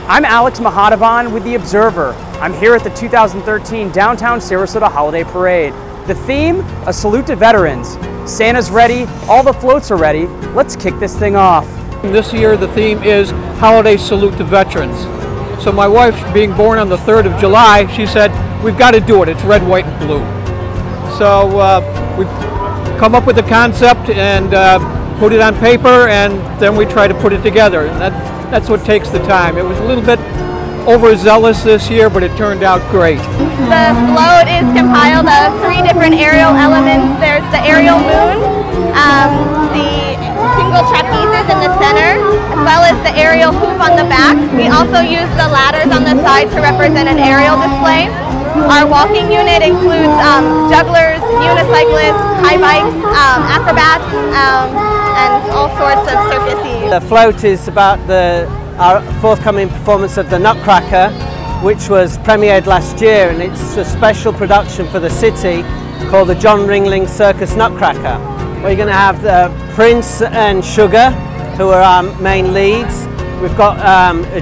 I'm Alex Mahadavan with The Observer. I'm here at the 2013 Downtown Sarasota Holiday Parade. The theme, a salute to veterans. Santa's ready, all the floats are ready. Let's kick this thing off. This year the theme is Holiday Salute to Veterans. So my wife, being born on the 3rd of July, she said, we've got to do it. It's red, white, and blue. So we've come up with the concept and put it on paper, and then we try to put it together. And that's what takes the time. It was a little bit overzealous this year, but it turned out great. The float is compiled of 3 different aerial elements. There's the aerial moon, the single trapezes in the center, as well as the aerial hoop on the back. We also use the ladders on the side to represent an aerial display. Our walking unit includes jugglers, unicyclists, high bikes, acrobats, and all sorts of circuses. The float is about our forthcoming performance of the Nutcracker, which was premiered last year, and it's a special production for the city called the John Ringling Circus Nutcracker. We're going to have Prince and Sugar, who are our main leads. We've got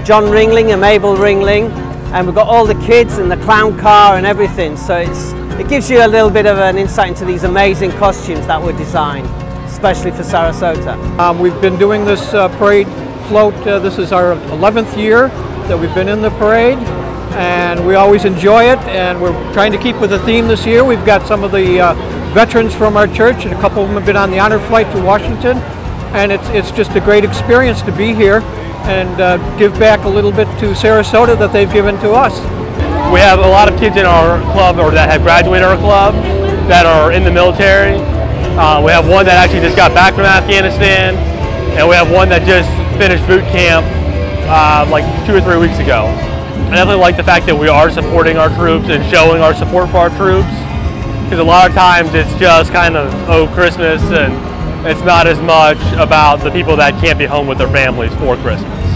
John Ringling and Mabel Ringling, and we've got all the kids and the clown car and everything. So it gives you a little bit of an insight into these amazing costumes that were designed, especially for Sarasota. We've been doing this parade float. This is our 11th year that we've been in the parade, and we always enjoy it, and we're trying to keep with the theme this year. We've got some of the veterans from our church, and a couple of them have been on the honor flight to Washington, and it's just a great experience to be here and give back a little bit to Sarasota that they've given to us. We have a lot of kids in our club, or that have graduated our club, that are in the military. We have one that actually just got back from Afghanistan, and we have one that just finished boot camp like 2 or 3 weeks ago. I definitely like the fact that we are supporting our troops and showing our support for our troops, because a lot of times it's just kind of, oh, Christmas, and it's not as much about the people that can't be home with their families for Christmas.